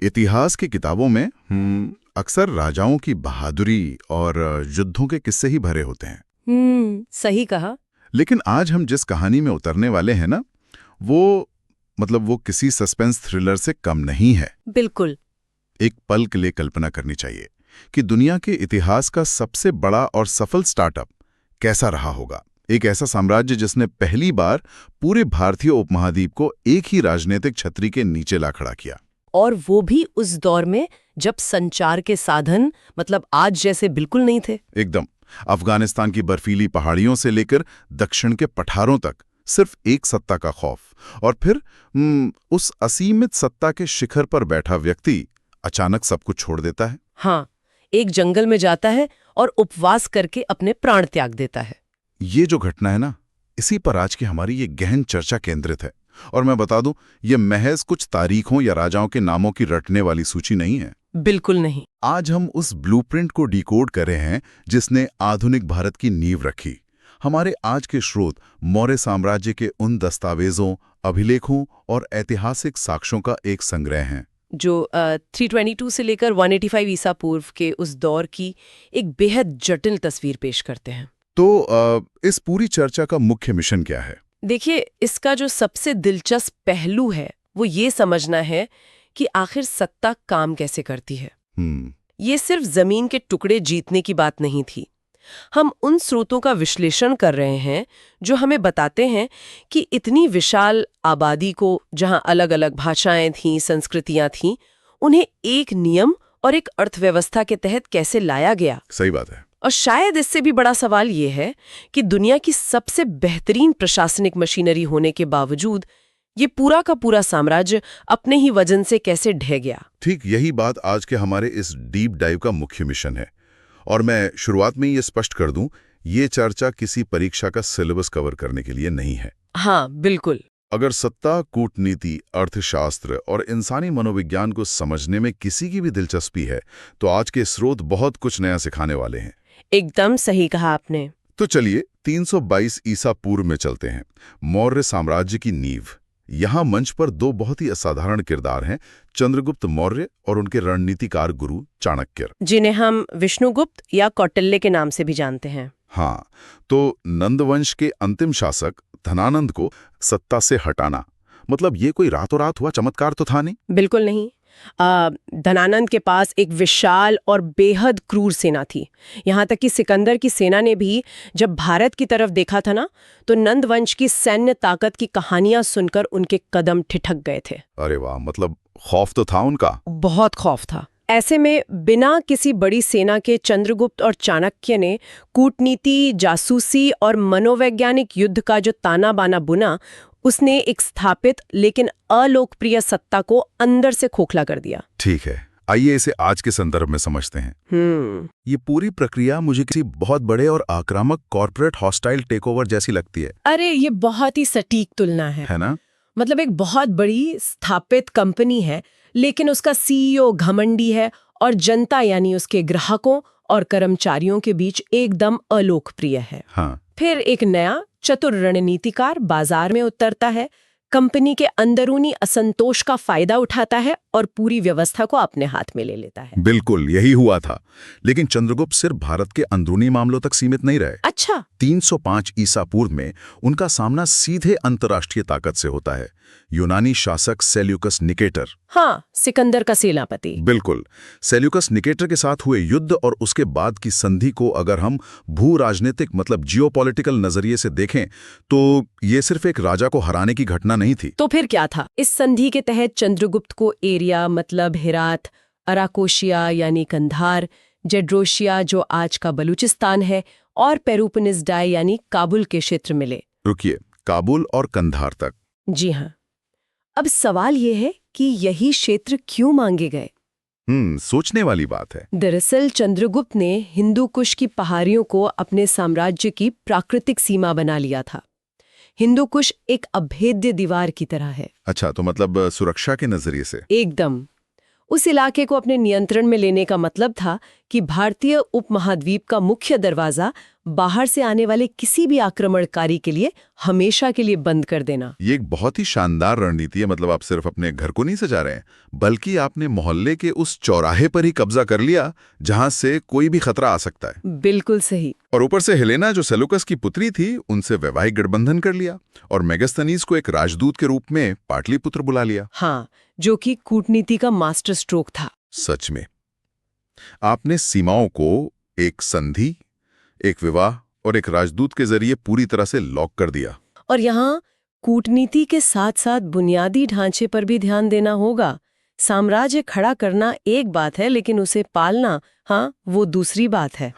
इतिहास की किताबों में अक्सर राजाओं की बहादुरी और युद्धों के किस्से ही भरे होते हैं। सही कहा। लेकिन आज हम जिस कहानी में उतरने वाले हैं ना, वो किसी सस्पेंस थ्रिलर से कम नहीं है। बिल्कुल। एक पल के लिए कल्पना करनी चाहिए कि दुनिया के इतिहास का सबसे बड़ा और सफल स्टार्टअप कैसा रहा होगा। एक ऐसा साम्राज्य जिसने पहली बार पूरे भारतीय उपमहाद्वीप को एक ही राजनीतिक छतरी के नीचे ला खड़ा किया। और वो भी उस दौर में जब संचार के साधन आज जैसे बिल्कुल नहीं थे। एकदम। अफगानिस्तान की बर्फीली पहाड़ियों से लेकर दक्षिण के पठारों तक सिर्फ एक सत्ता का खौफ, और फिर उस असीमित सत्ता के शिखर पर बैठा व्यक्ति अचानक सब कुछ छोड़ देता है। हाँ, एक जंगल में जाता है और उपवास करके अपने प्राण त्याग देता है। ये जो घटना है ना, इसी पर आज की हमारी ये गहन चर्चा केंद्रित है। और मैं बता दूं, ये महज कुछ तारीखों या राजाओं के नामों की रटने वाली सूची नहीं है। बिल्कुल नहीं। आज हम उस ब्लूप्रिंट को डिकोड कर रहे हैं जिसने आधुनिक भारत की नींव रखी। हमारे आज के स्रोत मौर्य साम्राज्य के उन दस्तावेजों, अभिलेखों और ऐतिहासिक साक्ष्यों का एक संग्रह है जो 322 से लेकर 185 ईसा पूर्व के उस दौर की एक बेहद जटिल तस्वीर पेश करते हैं। तो इस पूरी चर्चा का मुख्य मिशन क्या है? देखिए, इसका जो सबसे दिलचस्प पहलू है वो ये समझना है कि आखिर सत्ता काम कैसे करती है। ये सिर्फ जमीन के टुकड़े जीतने की बात नहीं थी। हम उन स्रोतों का विश्लेषण कर रहे हैं जो हमें बताते हैं कि इतनी विशाल आबादी को, जहां अलग अलग भाषाएं थीं, संस्कृतियां थीं, उन्हें एक नियम और एक अर्थव्यवस्था के तहत कैसे लाया गया। सही बात है। और शायद इससे भी बड़ा सवाल ये है कि दुनिया की सबसे बेहतरीन प्रशासनिक मशीनरी होने के बावजूद ये पूरा का पूरा साम्राज्य अपने ही वजन से कैसे ढह गया। ठीक यही बात आज के हमारे इस डीप डाइव का मुख्य मिशन है। और मैं शुरुआत में ये स्पष्ट कर दूं, ये चर्चा किसी परीक्षा का सिलेबस कवर करने के लिए नहीं है। हाँ, बिल्कुल। अगर सत्ता, कूटनीति, अर्थशास्त्र और इंसानी मनोविज्ञान को समझने में किसी की भी दिलचस्पी है तो आज के स्रोत बहुत कुछ नया सिखाने वाले हैं। एकदम सही कहा आपने। तो चलिए 322 ईसा पूर्व में चलते हैं, मौर्य साम्राज्य की नींव। यहाँ मंच पर दो बहुत ही असाधारण किरदार हैं, चंद्रगुप्त मौर्य और उनके रणनीतिकार गुरु चाणक्य, जिन्हें हम विष्णुगुप्त या कौटिल्य के नाम से भी जानते हैं। हाँ, तो नंदवंश के अंतिम शासक धनानंद को सत्ता से हटाना, ये कोई रातों रात हुआ चमत्कार तो था नहीं। बिल्कुल नहीं। धनानंद के पास एक विशाल और बेहद क्रूर सेना थी। यहाँ तक कि सिकंदर की सेना ने भी जब भारत की तरफ देखा था ना, तो नंदवंश की सैन्य ताकत की कहानियां सुनकर उनके कदम ठिठक गए थे। अरे वाह, खौफ तो था उनका। बहुत खौफ था। ऐसे में बिना किसी बड़ी सेना के चंद्रगुप्त और चाणक्य ने कूटनीति, जासूसी और मनोवैज्ञानिक युद्ध का जो ताना बाना बुना, उसने एक स्थापित लेकिन अलोकप्रिय सत्ता को अंदर से खोखला कर दिया। ठीक है, आइए इसे आज के संदर्भ में समझते हैं। ये पूरी प्रक्रिया मुझे किसी बहुत बड़े और आक्रामक कॉर्पोरेट हॉस्टाइल टेकओवर जैसी लगती है। अरे, ये बहुत ही सटीक तुलना है ना? एक बहुत बड़ी स्थापित कंपनी है, लेकिन उसका सीईओ घमंडी है और जनता यानी उसके ग्राहकों और कर्मचारियों के बीच एकदम अलोकप्रिय है। हाँ। फिर एक नया चतुर रणनीतिकार बाजार में उतरता है, कंपनी के अंदरूनी असंतोष का फायदा उठाता है और पूरी व्यवस्था को अपने हाथ में ले लेता है। बिल्कुल यही हुआ था। लेकिन चंद्रगुप्त सिर्फ भारत के अंदरूनी मामलों तक सीमित नहीं रहे। अच्छा। 305 ईसा पूर्व में उनका सामना सीधे अंतर्राष्ट्रीय ताकत से होता है, यूनानी शासक सेल्यूकस निकेटर। हाँ, सिकंदर का सेनापति। बिल्कुल। सेल्यूकस निकेटर के साथ हुए युद्ध और उसके बाद की संधि को अगर हम भू राजनीतिक जियोपॉलिटिकल नजरिए से देखें तो ये सिर्फ एक राजा को हराने की घटना नहीं थी। तो फिर क्या था? इस संधि के तहत चंद्रगुप्त को एरिया हेरात, अराकोशिया यानी कंधार, जेड्रोशिया जो आज का बलूचिस्तान है, और पेरोपनिसडाई यानी काबुल के क्षेत्र मिले। रुकिए, काबुल और कंधार तक? जी हाँ। अब सवाल ये है कि यही क्षेत्र क्यों मांगे गए? सोचने वाली बात है। दरअसल चंद्रगुप्त ने हिंदू कुश की पहाड़ियों को अपने साम्राज्य की प्राकृतिक सीमा बना लिया था। हिंदू कुश एक अभेद्य दीवार की तरह है। अच्छा, तो सुरक्षा के नजरिए से? एकदम। उस इलाके को अपने नियंत्रण में लेने का मतलब था कि भारतीय उपमहाद्वीप का मुख्य दरवाजा बाहर से आने वाले किसी भी आक्रमणकारी के लिए हमेशा के लिए बंद कर देना। ये एक बहुत ही शानदार रणनीति है। मतलब आप सिर्फ अपने घर को नहीं सजा रहे हैं, बल्कि आपने मोहल्ले के उस चौराहे पर ही कब्जा कर लिया जहां से कोई भी खतरा आ सकता है। बिल्कुल सही। और ऊपर से हेलेना जो सेलुकस की पुत्री थी, उनसे वैवाहिक गठबंधन कर लिया और मेगास्थनीज को एक राजदूत के रूप में पाटलिपुत्र बुला लिया। हाँ, जो कि कूटनीति का मास्टर स्ट्रोक था। सच में आपने सीमाओं को एक संधि, एक विवाह और एक राजदूत के जरिए पूरी तरह से लॉक कर दिया। और यहाँ कूटनीति के साथ साथ बुनियादी ढांचे पर भी ध्यान देना होगा। साम्राज्य खड़ा करना एक बात है, लेकिन उसे पालना, हाँ, वो दूसरी बात है।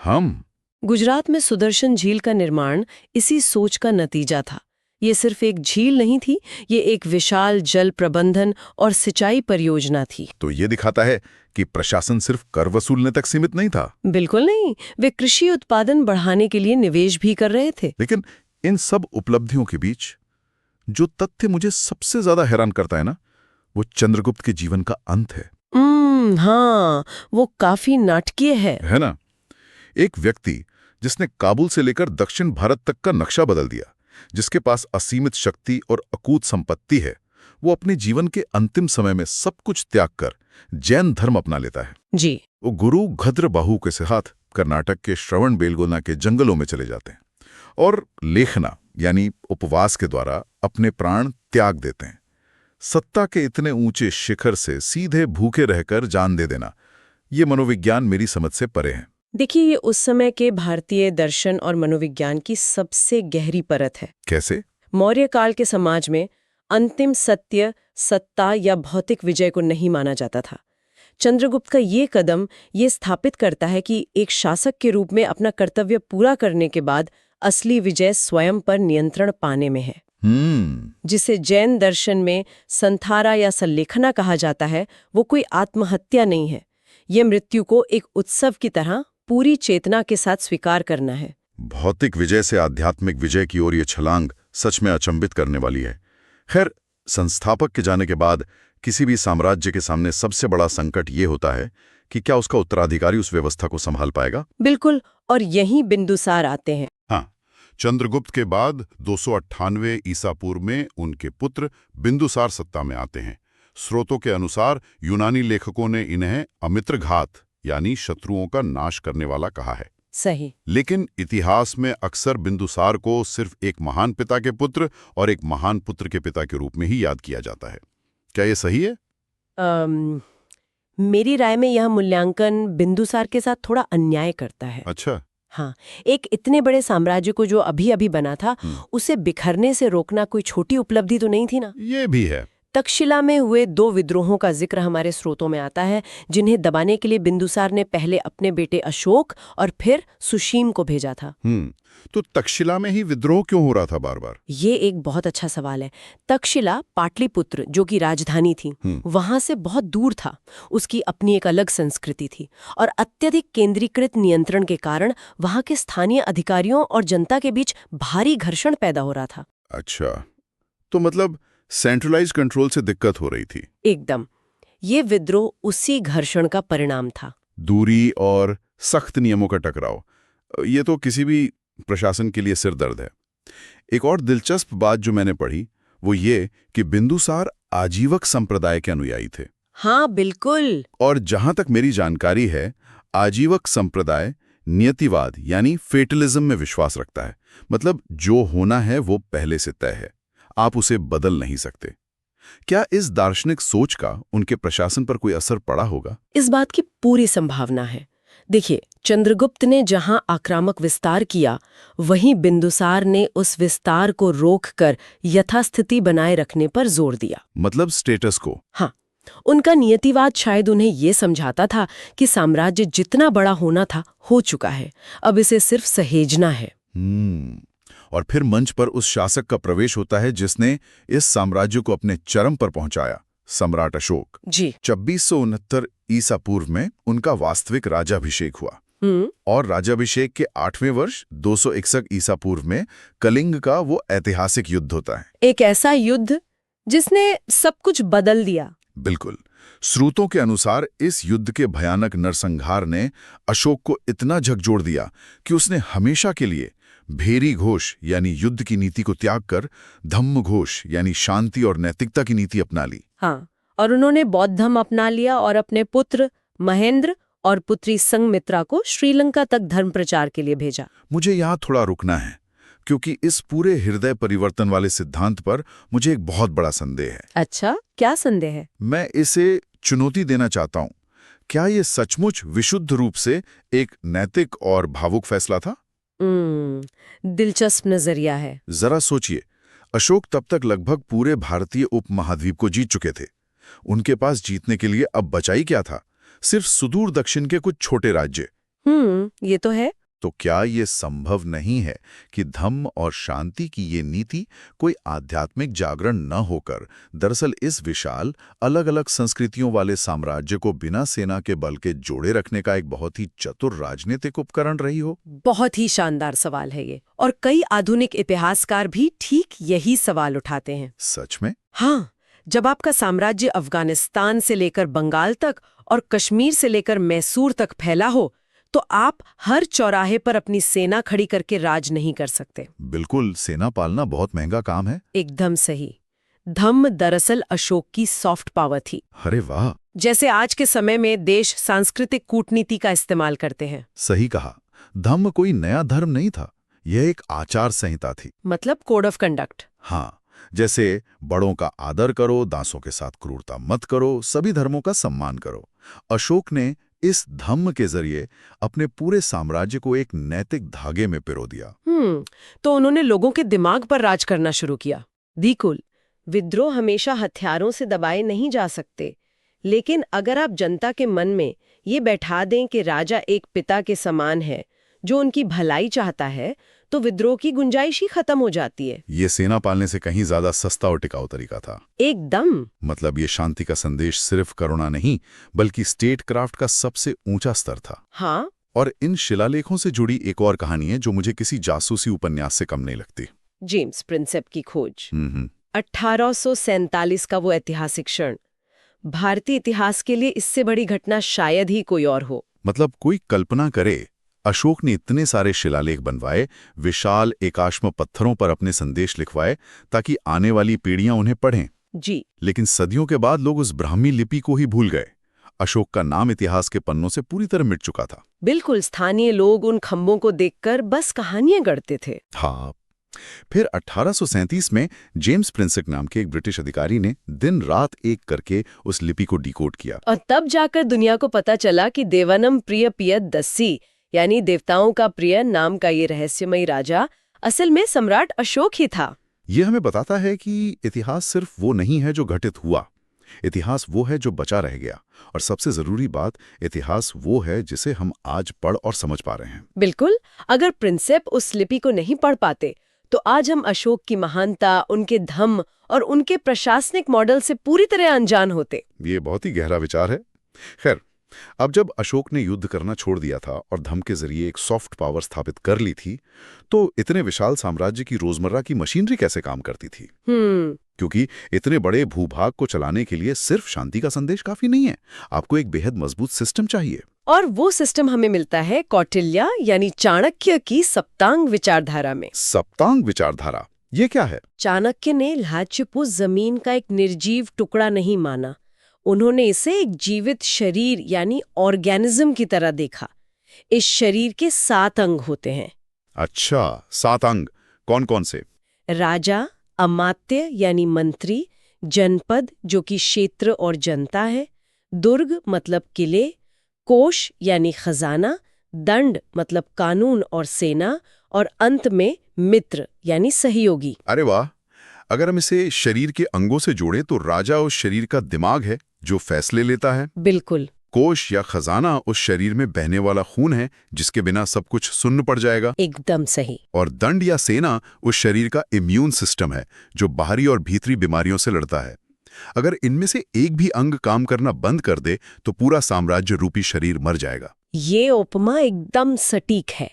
गुजरात में सुदर्शन झील का निर्माण इसी सोच का नतीजा था। ये सिर्फ एक झील नहीं थी, ये एक विशाल जल प्रबंधन और सिंचाई परियोजना थी। तो ये दिखाता है कि प्रशासन सिर्फ कर वसूलने तक सीमित नहीं था। बिल्कुल नहीं, वे कृषि उत्पादन बढ़ाने के लिए निवेश भी कर रहे थे। लेकिन इन सब उपलब्धियों के बीच जो तथ्य मुझे सबसे ज्यादा हैरान करता है ना, वो चंद्रगुप्त के जीवन का अंत है। हाँ, वो काफी नाटकीय है ना? एक व्यक्ति जिसने काबुल से लेकर दक्षिण भारत तक का नक्शा बदल दिया, जिसके पास असीमित शक्ति और अकूत संपत्ति है, वो अपने जीवन के अंतिम समय में सब कुछ त्याग कर जैन धर्म अपना लेता है। जी। वो गुरु घद्रबाहु के साथ कर्नाटक के श्रवण बेलगोला के जंगलों में चले जाते हैं और लेखना यानी उपवास के द्वारा अपने प्राण त्याग देते हैं। सत्ता के इतने ऊंचे शिखर से सीधे भूखे रहकर जान दे देना, ये मनोविज्ञान मेरी समझ से परे है। देखिए, ये उस समय के भारतीय दर्शन और मनोविज्ञान की सबसे गहरी परत है। कैसे? मौर्य काल के समाज में अंतिम सत्य, सत्ता या भौतिक विजय को नहीं माना जाता था। चंद्रगुप्त का ये कदम ये स्थापित करता है कि एक शासक के रूप में अपना कर्तव्य पूरा करने के बाद असली विजय स्वयं पर नियंत्रण पाने में है। जिसे जैन दर्शन में संथारा या सल्लेखना कहा जाता है, वो कोई आत्महत्या नहीं है। ये मृत्यु को एक उत्सव की तरह पूरी चेतना के साथ स्वीकार करना है। भौतिक विजय से आध्यात्मिक विजय की ओर ये छलांग सच में अचंभित करने वाली है। खैर, संस्थापक के जाने के बाद किसी भी साम्राज्य के सामने सबसे बड़ा संकट ये होता है कि क्या उसका उत्तराधिकारी उस व्यवस्था को संभाल पाएगा। बिल्कुल, और यहीं बिंदुसार आते हैं। हाँ, चंद्रगुप्त के बाद 298 ईसा पूर्व में उनके पुत्र बिंदुसार सत्ता में आते हैं। स्रोतों के अनुसार यूनानी लेखकों ने इन्हें अमित्रघात यानी शत्रुओं का नाश करने वाला कहा है। सही। लेकिन इतिहास में अक्सर बिंदुसार को सिर्फ एक महान पिता के पुत्र और एक महान पुत्र के पिता के रूप में ही याद किया जाता है। क्या ये सही है? मेरी राय में यह मूल्यांकन बिंदुसार के साथ थोड़ा अन्याय करता है। अच्छा। हाँ, एक इतने बड़े साम्राज्य को जो अभी अभी बना था, उसे बिखरने से रोकना कोई छोटी उपलब्धि तो नहीं थी ना। ये भी है। तक्षशिला में हुए 2 विद्रोहों का जिक्र हमारे स्रोतों में आता है, जिन्हें दबाने के लिए बिंदुसार ने पहले अपने बेटे अशोक और फिर सुशीम को भेजा था। तो तक्षशिला में ही विद्रोह क्यों हो रहा था बार बार? ये एक बहुत अच्छा सवाल है। तक्षशिला पाटलिपुत्र जो कि राजधानी थी, वहां से बहुत दूर था। उसकी अपनी एक अलग संस्कृति थी और अत्यधिक केंद्रीकृत नियंत्रण के कारण वहां के स्थानीय अधिकारियों और जनता के बीच भारी घर्षण पैदा हो रहा था। अच्छा, तो मतलब सेंट्रलाइज कंट्रोल से दिक्कत हो रही थी। एकदम। ये विद्रोह उसी घर्षण का परिणाम था। दूरी और सख्त नियमों का टकराव, ये तो किसी भी प्रशासन के लिए सिर दर्द है। एक और दिलचस्प बात जो मैंने पढ़ी वो ये कि बिंदुसार आजीवक संप्रदाय के अनुयायी थे। हाँ, बिल्कुल। और जहां तक मेरी जानकारी है, आजीवक संप्रदाय नियतिवाद यानी फेटलिज्म में विश्वास रखता है। मतलब जो होना है वो पहले से तय है, आप उसे बदल नहीं सकते। क्या इस दार्शनिक सोच का उनके प्रशासन पर कोई असर पड़ा होगा? इस बात की पूरी संभावना है। देखिए, चंद्रगुप्त ने जहां आक्रामक विस्तार किया, वहीं बिंदुसार ने उस विस्तार को रोककर यथास्थिति बनाए रखने पर जोर दिया। मतलब स्टेटस को। हाँ, उनका नियतिवाद शायद उन्हें ये समझाता था कि साम्राज्य जितना बड़ा होना था हो चुका है, अब इसे सिर्फ सहेजना है। और फिर मंच पर उस शासक का प्रवेश होता है जिसने इस साम्राज्य को अपने चरम पर पहुंचाया, सम्राट अशोक। जी। 2669 ईसा पूर्व में उनका वास्तविक राजाभिषेक हुआ और राजाभिषेक के 8वें वर्ष 261 ईसा पूर्व में कलिंग का वो ऐतिहासिक युद्ध होता है। एक ऐसा युद्ध जिसने सब कुछ बदल दिया। बिल्कुल। स्रोतों के अनुसार इस युद्ध के भयानक नरसंहार ने अशोक को इतना झकझोर दिया कि उसने हमेशा के लिए भेरी घोष यानी युद्ध की नीति को त्याग कर धम्म घोष यानी शांति और नैतिकता की नीति अपना ली। हाँ, और उन्होंने बौद्ध धर्म अपना लिया और अपने पुत्र महेंद्र और पुत्री संघमित्रा को श्रीलंका तक धर्म प्रचार के लिए भेजा। मुझे यहाँ थोड़ा रुकना है, क्योंकि इस पूरे हृदय परिवर्तन वाले सिद्धांत पर मुझे एक बहुत बड़ा संदेह है। अच्छा, क्या संदेह है? मैं इसे चुनौती देना चाहता हूँ। क्या ये सचमुच विशुद्ध रूप से एक नैतिक और भावुक फैसला था? दिलचस्प नजरिया है। जरा सोचिए, अशोक तब तक लगभग पूरे भारतीय उपमहाद्वीप को जीत चुके थे। उनके पास जीतने के लिए अब बचा ही क्या था? सिर्फ सुदूर दक्षिण के कुछ छोटे राज्य। ये तो है। तो क्या ये संभव नहीं है कि धम्म और शांति की ये नीति कोई आध्यात्मिक जागरण न होकर दरअसल इस विशाल अलग अलग संस्कृतियों वाले साम्राज्य को बिना सेना के बल के जोड़े रखने का एक बहुत ही चतुर राजनीतिक उपकरण रही हो? बहुत ही शानदार सवाल है ये, और कई आधुनिक इतिहासकार भी ठीक यही सवाल उठाते हैं। सच में? हाँ, जब आपका साम्राज्य अफगानिस्तान से लेकर बंगाल तक और कश्मीर से लेकर मैसूर तक फैला हो, तो आप हर चौराहे पर अपनी सेना खड़ी करके राज नहीं कर सकते। बिल्कुल, सेना पालना बहुत महंगा काम है। एकदम सही। धम्म दरअसल अशोक की सॉफ्ट पावर थी। अरे वाह! जैसे आज के समय में देश सांस्कृतिक कूटनीति का इस्तेमाल करते हैं। सही कहा। धम्म कोई नया धर्म नहीं था, यह एक आचार संहिता थी। मतलब कोड ऑफ कंडक्ट। हाँ, जैसे बड़ों का आदर करो, दासों के साथ क्रूरता मत करो, सभी धर्मों का सम्मान करो। अशोक ने इस धम्म के जरिए अपने पूरे साम्राज्य को एक नैतिक धागे में पिरो दिया। तो उन्होंने लोगों के दिमाग पर राज करना शुरू किया। बिल्कुल, विद्रोह हमेशा हथियारों से दबाए नहीं जा सकते, लेकिन अगर आप जनता के मन में ये बैठा दें कि राजा एक पिता के समान है जो उनकी भलाई चाहता है, तो विद्रोह की गुंजाइश ही खत्म हो जाती है। ये सेना पालने से कहीं ज्यादा सस्ता और टिकाऊ तरीका था। एकदम। मतलब ये शांति का संदेश सिर्फ करुणा नहीं, बल्कि स्टेट क्राफ्ट का सबसे ऊंचा स्तर था। हाँ। और इन शिलालेखों से जुड़ी एक और कहानी है जो मुझे किसी जासूसी उपन्यास से कम नहीं लगती। जेम्स प्रिंसेप की खोज। 1847 का वो ऐतिहासिक क्षण। भारतीय इतिहास के लिए इससे बड़ी घटना शायद ही कोई और हो। मतलब कोई कल्पना करे, अशोक ने इतने सारे शिलालेख बनवाए, विशाल एकाश्म पत्थरों पर अपने संदेश लिखवाए ताकि आने वाली पीढ़ियां उन्हें पढ़ें। जी। लेकिन सदियों के बाद लोग उस ब्राह्मी लिपि को ही भूल गए। अशोक का नाम इतिहास के पन्नों से पूरी तरह मिट चुका था। बिल्कुल, स्थानीय लोग उन खंभों को देखकर बस कहानियां गढ़ते थे। हाँ। फिर 1837 में जेम्स प्रिंसेप नाम के एक ब्रिटिश अधिकारी ने दिन रात एक करके उस लिपि को डिकोड किया। और तब जाकर दुनिया को पता चला कि देवानम प्रिय पियत दस्सी यानी देवताओं का प्रिय नाम का ये रहस्यमयी राजा असल में सम्राट अशोक ही था। ये हमें बताता है कि इतिहास सिर्फ वो नहीं है जो घटित हुआ, इतिहास वो है जो बचा रह गया, और सबसे जरूरी बात, इतिहास वो है जिसे हम आज पढ़ और समझ पा रहे हैं। बिल्कुल, अगर प्रिंसेप उस लिपि को नहीं पढ़ पाते तो आज हम अशोक की महानता, उनके धम्म और उनके प्रशासनिक मॉडल से पूरी तरह अनजान होते। ये बहुत ही गहरा विचार है। खैर, अब जब अशोक ने युद्ध करना छोड़ दिया था और धम्म के जरिए एक सॉफ्ट पावर स्थापित कर ली थी, तो इतने विशाल साम्राज्य की रोजमर्रा की मशीनरी कैसे काम करती थी? क्योंकि इतने बड़े भूभाग को चलाने के लिए सिर्फ शांति का संदेश काफी नहीं है, आपको एक बेहद मजबूत सिस्टम चाहिए। और वो सिस्टम हमें मिलता है कौटिल्य यानी चाणक्य की सप्तांग विचारधारा में। सप्तांग विचारधारा, ये क्या है? चाणक्य ने लाच्यपु जमीन का एक निर्जीव टुकड़ा नहीं माना, उन्होंने इसे एक जीवित शरीर यानी ऑर्गेनिज्म की तरह देखा। इस शरीर के 7 अंग होते हैं। अच्छा, 7 अंग कौन कौन से? राजा, अमात्य यानी मंत्री, जनपद जो कि क्षेत्र और जनता है, दुर्ग मतलब किले, कोश यानी खजाना, दंड मतलब कानून और सेना, और अंत में मित्र यानी सहयोगी। अरे वाह! अगर हम इसे शरीर के अंगों से जोड़े तो राजा उस शरीर का दिमाग है जो फैसले लेता है। बिल्कुल। कोश या खजाना उस शरीर में बहने वाला खून है जिसके बिना सब कुछ सुन्न पड़ जाएगा। एकदम सही। और दंड या सेना उस शरीर का इम्यून सिस्टम है जो बाहरी और भीतरी बीमारियों से लड़ता है। अगर इनमें से एक भी अंग काम करना बंद कर दे तो पूरा साम्राज्य रूपी शरीर मर जाएगा। ये उपमा एकदम सटीक है।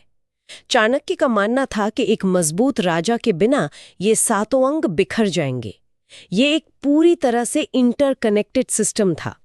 चाणक्य का मानना था कि एक मजबूत राजा के बिना ये 7 अंग बिखर जाएंगे। ये एक पूरी तरह से इंटरकनेक्टेड सिस्टम था।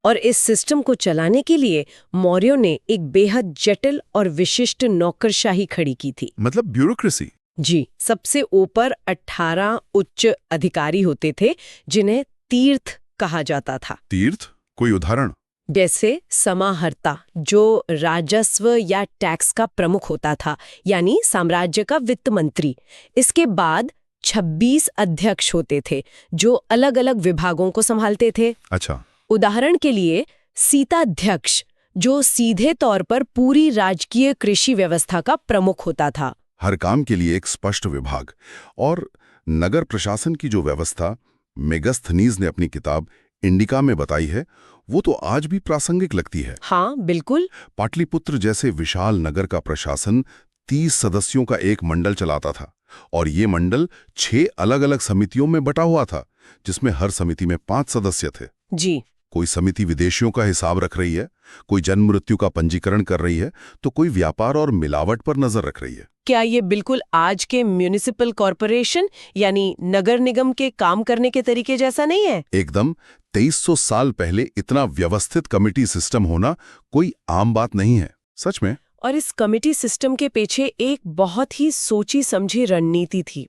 और इस सिस्टम को चलाने के लिए मौर्यों ने एक बेहद जटिल और विशिष्ट नौकरशाही खड़ी की थी। मतलब ब्यूरोक्रेसी। जी, सबसे ऊपर 18 उच्च अधिकारी होते थे जिन्हें तीर्थ कहा जाता था। तीर्थ? कोई उदाहरण? जैसे समाहर्ता, जो राजस्व या टैक्स का प्रमुख होता था, यानी साम्राज्य का वित्त मंत्री। इसके बाद 26 अध्यक्ष होते थे जो अलग अलग विभागों को संभालते थे। अच्छा। उदाहरण के लिए सीताध्यक्ष, जो सीधे तौर पर पूरी राजकीय कृषि व्यवस्था का प्रमुख होता था। हर काम के लिए एक स्पष्ट विभाग। और नगर प्रशासन की जो व्यवस्था मेगस्थनीज ने अपनी किताब इंडिका में बताई है, वो तो आज भी प्रासंगिक लगती है। हाँ, बिल्कुल। पाटलिपुत्र जैसे विशाल नगर का प्रशासन 30 सदस्यों का एक मंडल चलाता था, और ये मंडल 6 अलग-अलग समितियों में बटा हुआ था, जिसमें हर समिति में 5 सदस्य थे। जी। कोई समिति विदेशियों का हिसाब रख रही है, कोई जन्म मृत्यु का पंजीकरण कर रही है, तो कोई व्यापार और मिलावट पर नजर रख रही है। क्या ये बिल्कुल आज के म्युनिसिपल कॉरपोरेशन यानी नगर निगम के काम करने के तरीके जैसा नहीं है? एकदम। 2300 साल पहले इतना व्यवस्थित कमिटी सिस्टम होना कोई आम बात नहीं है, सच में। और इस कमिटी सिस्टम के पीछे एक बहुत ही सोची समझी रणनीति थी।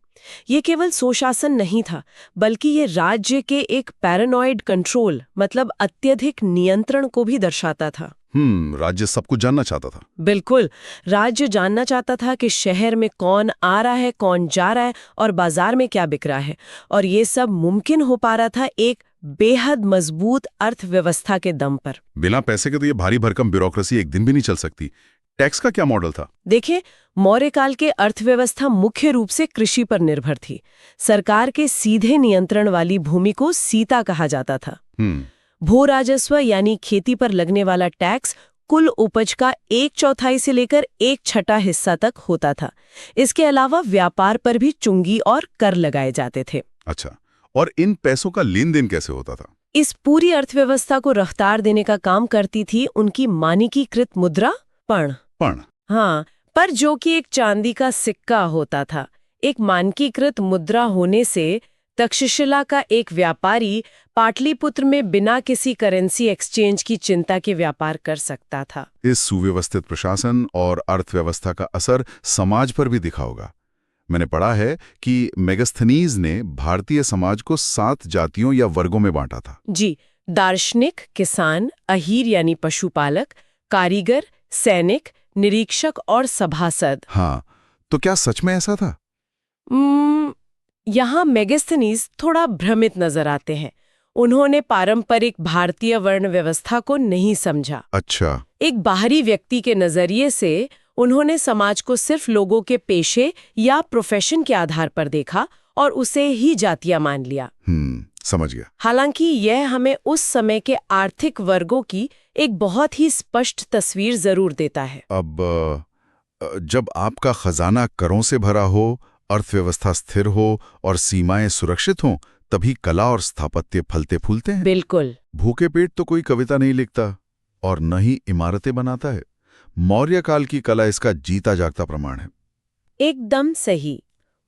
ये केवल स्वशासन नहीं था, बल्कि ये राज्य के एक पैरानॉइड कंट्रोल, मतलब अत्यधिक नियंत्रण को भी दर्शाता था। राज्य सब कुछ जानना चाहता था। बिल्कुल। राज्य जानना चाहता था कि शहर में कौन आ रहा है, कौन जा रहा है और बाजार में क्या बिक रहा है। और ये सब मुमकिन हो पा रहा था एक बेहद मजबूत अर्थव्यवस्था के दम पर। बिना पैसे के तो ये भारी भरकम ब्यूरोक्रेसी एक दिन भी नहीं चल सकती। टैक्स का क्या मॉडल था? देखिए, मौर्य काल के अर्थव्यवस्था मुख्य रूप से कृषि पर निर्भर थी। सरकार के सीधे नियंत्रण वाली भूमि को सीता कहा जाता था। भू राजस्व यानी खेती पर लगने वाला टैक्स कुल उपज का 1/4 से लेकर 1/6 हिस्सा तक होता था। इसके अलावा व्यापार पर भी चुंगी और कर लगाए जाते थे। अच्छा, और इन पैसों का लेन देन कैसे होता था? इस पूरी अर्थव्यवस्था को रफ्तार देने का काम करती थी उनकी मानकीकृत मुद्रा पण। हाँ, पर जो कि एक चांदी का सिक्का होता था। एक मानकीकृत मुद्रा होने से तक्षशिला का एक व्यापारी पाटलिपुत्र में बिना किसी करेंसी एक्सचेंज की चिंता के व्यापार कर सकता था। इस सुव्यवस्थित प्रशासन और अर्थव्यवस्था का असर समाज पर भी दिखा होगा। मैंने पढ़ा है कि मेगस्थनीज ने भारतीय समाज को 7 जातियों या वर्गों में बांटा था। जी, दार्शनिक, किसान, अहीर यानी पशुपालक, कारीगर, सैनिक, निरीक्षक और सभासद। हाँ, तो क्या सच में ऐसा था? यहाँ मेगस्थनीज थोड़ा भ्रमित नजर आते हैं। उन्होंने पारंपरिक भारतीय वर्ण व्यवस्था को नहीं समझा। अच्छा। एक बाहरी व्यक्ति के नजरिए से उन्होंने समाज को सिर्फ लोगों के पेशे या प्रोफेशन के आधार पर देखा और उसे ही जातियां मान लिया। समझ गया। हालांकि यह हमें उस समय के आर्थिक वर्गों की एक बहुत ही स्पष्ट तस्वीर जरूर देता है। अब जब आपका खजाना करों से भरा हो, अर्थव्यवस्था स्थिर हो और सीमाएं सुरक्षित हों, तभी कला और स्थापत्य फलते फूलते हैं। बिल्कुल। भूखे पेट तो कोई कविता नहीं लिखता और न ही इमारतें बनाता है। मौर्य काल की कला इसका जीता जागता प्रमाण है। एकदम सही।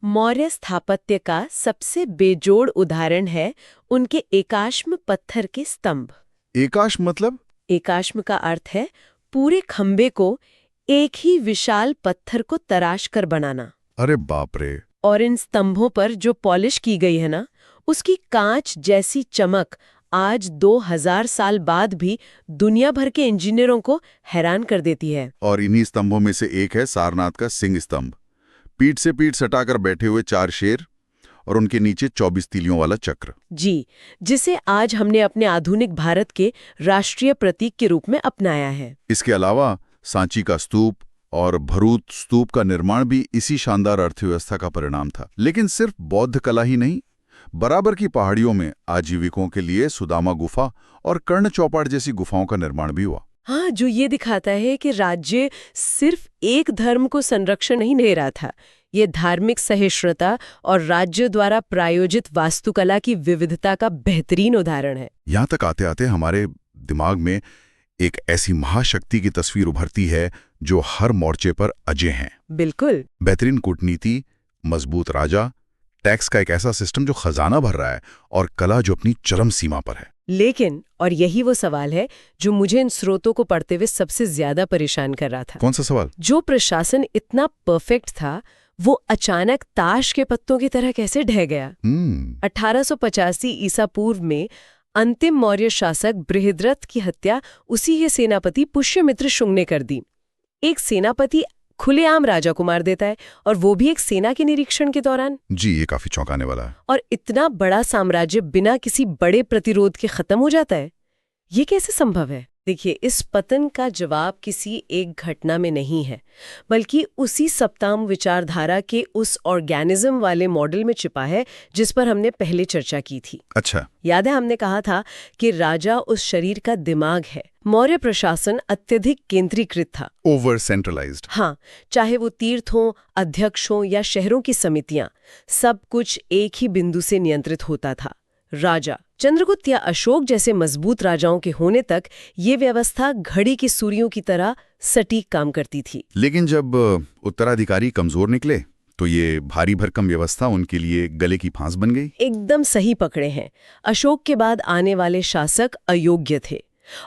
मौर्य स्थापत्य का सबसे बेजोड़ उदाहरण है उनके एकाश्म पत्थर के स्तंभ। एकाश्म मतलब? एकाश्म का अर्थ है पूरे खंबे को एक ही विशाल पत्थर को तराश कर बनाना। अरे बाप रे! और इन स्तंभों पर जो पॉलिश की गई है ना, उसकी कांच जैसी चमक आज 2000 साल बाद भी दुनिया भर के इंजीनियरों को हैरान कर देती है। और इन्हीं स्तंभों में से एक है सारनाथ का सिंह स्तंभ। पीठ से पीठ सटाकर बैठे हुए 4 शेर और उनके नीचे 24 तीलियों वाला चक्र। जी, जिसे आज हमने अपने आधुनिक भारत के राष्ट्रीय प्रतीक के रूप में अपनाया है। इसके अलावा सांची का स्तूप और भरूच स्तूप का निर्माण भी इसी शानदार अर्थव्यवस्था का परिणाम था। लेकिन सिर्फ बौद्ध कला ही नहीं, बराबर की पहाड़ियों में आजीविकों के लिए सुदामा गुफा और कर्ण चौपाट जैसी गुफाओं का निर्माण भी हुआ। हाँ, जो ये दिखाता है कि राज्य सिर्फ एक धर्म को संरक्षण नहीं दे रहा था, ये धार्मिक सहिष्णुता और राज्य द्वारा प्रायोजित वास्तुकला की विविधता का बेहतरीन उदाहरण है। यहाँ तक आते आते हमारे दिमाग में एक ऐसी महाशक्ति की तस्वीर उभरती है जो हर मोर्चे पर अजय है। बिल्कुल। बेहतरीन कूटनीति, मजबूत राजा, टैक्स का एक ऐसा सिस्टम जो खजाना भर रहा है और कला जो अपनी चरम सीमा पर है। लेकिन, और यही वो सवाल है जो मुझे इन स्रोतों को पढ़ते हुए सबसे ज्यादा परेशान कर रहा था। कौन सा सवाल? जो प्रशासन इतना परफेक्ट था, वो अचानक ताश के पत्तों की तरह कैसे ढह गया? 1885 ईसा पूर्व में अंतिम मौर्य शासक बृहद्रथ की हत्या उसी के सेनापति पुष्यमित्र शुंग ने कर दी। एक सेनापति खुलेआम राजा को मार देता है, और वो भी एक सेना के निरीक्षण के दौरान। जी, ये काफी चौंकाने वाला है। और इतना बड़ा साम्राज्य बिना किसी बड़े प्रतिरोध के खत्म हो जाता है, ये कैसे संभव है? देखिए, इस पतन का जवाब किसी एक घटना में नहीं है, बल्कि उसी सप्ताम विचारधारा के उस ऑर्गेनिज्म वाले मॉडल में छिपा है जिस पर हमने पहले चर्चा की थी। अच्छा। याद है, हमने कहा था कि राजा उस शरीर का दिमाग है। मौर्य प्रशासन अत्यधिक केंद्रीकृत था, ओवर सेंट्रलाइज्ड। हाँ, चाहे वो तीर्थ हों, अध्यक्ष हों या शहरों की समितियां, सब कुछ एक ही बिंदु से नियंत्रित होता था। राजा चंद्रगुप्त या अशोक जैसे मजबूत राजाओं के होने तक ये व्यवस्था घड़ी की सुइयों की तरह सटीक काम करती थी। लेकिन जब उत्तराधिकारी कमजोर निकले तो ये भारी भरकम व्यवस्था उनके लिए गले की फांस बन गई। एकदम सही पकड़े हैं। अशोक के बाद आने वाले शासक अयोग्य थे।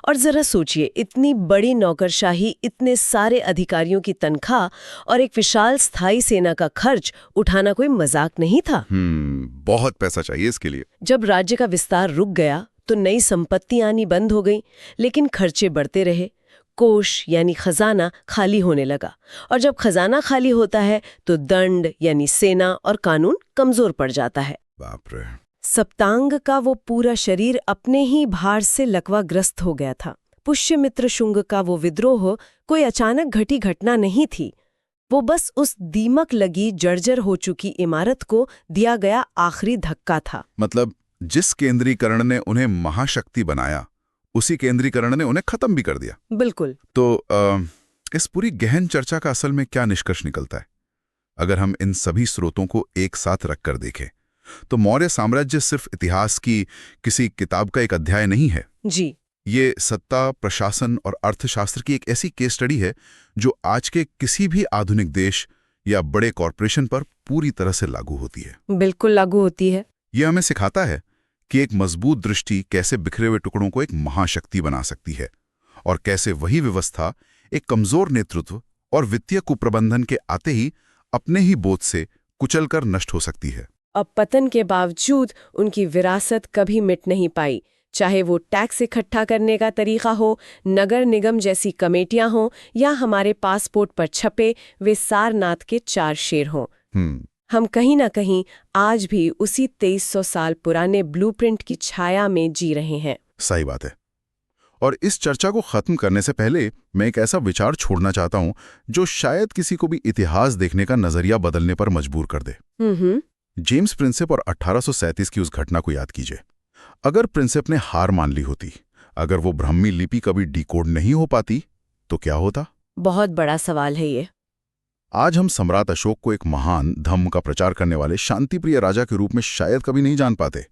और जरा सोचिए, इतनी बड़ी नौकरशाही, इतने सारे अधिकारियों की तनख्वाह और एक विशाल स्थायी सेना का खर्च उठाना कोई मजाक नहीं था। बहुत पैसा चाहिए इसके लिए। जब राज्य का विस्तार रुक गया तो नई संपत्ति आनी बंद हो गई, लेकिन खर्चे बढ़ते रहे। कोष यानी खजाना खाली होने लगा, और जब खजाना खाली होता है तो दंड यानी सेना और कानून कमजोर पड़ जाता है। बाप रे। सप्तांग का वो पूरा शरीर अपने ही भार से लकवाग्रस्त हो गया था। पुष्यमित्र शुंग का वो विद्रोह कोई अचानक घटी घटना नहीं थी। वो बस उस दीमक लगी जर्जर हो चुकी इमारत को दिया गया आखिरी धक्का था। मतलब जिस केंद्रीकरण ने उन्हें महाशक्ति बनाया, उसी केंद्रीकरण ने उन्हें खत्म भी कर दिया। बिल्कुल। तो इस पूरी गहन चर्चा का असल में क्या निष्कर्ष निकलता है? अगर हम इन सभी स्रोतों को एक साथ रखकर देखें तो मौर्य साम्राज्य सिर्फ इतिहास की किसी किताब का एक अध्याय नहीं है जी। ये सत्ता, प्रशासन और अर्थशास्त्र की एक ऐसी केस स्टडी है जो आज के किसी भी आधुनिक देश या बड़े कॉरपोरेशन पर पूरी तरह से लागू होती है। बिल्कुल लागू होती है। यह हमें सिखाता है कि एक मजबूत दृष्टि कैसे बिखरे हुए टुकड़ों को एक महाशक्ति बना सकती है, और कैसे वही व्यवस्था एक कमजोर नेतृत्व और वित्तीय कुप्रबंधन के आते ही अपने ही बोझ से कुचलकर नष्ट हो सकती है। अब पतन के बावजूद उनकी विरासत कभी मिट नहीं पाई, चाहे वो टैक्स इकट्ठा करने का तरीका हो, नगर निगम जैसी कमेटियां हों, या हमारे पासपोर्ट पर छपे वे सारनाथ के 4 शेर हों। हम कहीं ना कहीं आज भी उसी 2300 साल पुराने ब्लूप्रिंट की छाया में जी रहे हैं। सही बात है। और इस चर्चा को खत्म करने से पहले मैं एक ऐसा विचार छोड़ना चाहता हूं जो शायद किसी को भी इतिहास देखने का नजरिया बदलने पर मजबूर कर दे। जेम्स प्रिंसेप और 1837 की उस घटना को याद कीजिए। अगर प्रिंसेप ने हार मान ली होती, अगर वो ब्राह्मी लिपि कभी डिकोड नहीं हो पाती, तो क्या होता? बहुत बड़ा सवाल है ये। आज हम सम्राट अशोक को एक महान धम्म का प्रचार करने वाले शांतिप्रिय राजा के रूप में शायद कभी नहीं जान पाते।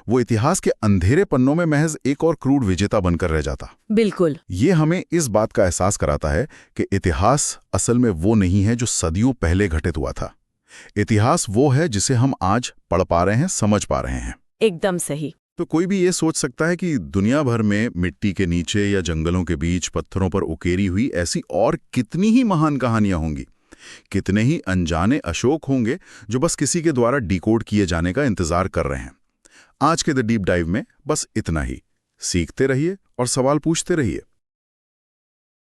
वो इतिहास के अंधेरे पन्नों में महज एक और क्रूर विजेता बनकर रह जाता। बिल्कुल। ये हमें इस बात का एहसास कराता है कि इतिहास असल में वो नहीं है जो सदियों पहले घटित हुआ था। इतिहास वो है जिसे हम आज पढ़ पा रहे हैं, समझ पा रहे हैं। एकदम सही। तो कोई भी ये सोच सकता है कि दुनिया भर में मिट्टी के नीचे या जंगलों के बीच पत्थरों पर उकेरी हुई ऐसी और कितनी ही महान कहानियां होंगी, कितने ही अनजाने अशोक होंगे जो बस किसी के द्वारा डिकोड किए जाने का इंतजार कर रहे हैं। आज के द डीप डाइव में बस इतना ही। सीखते रहिए और सवाल पूछते रहिए।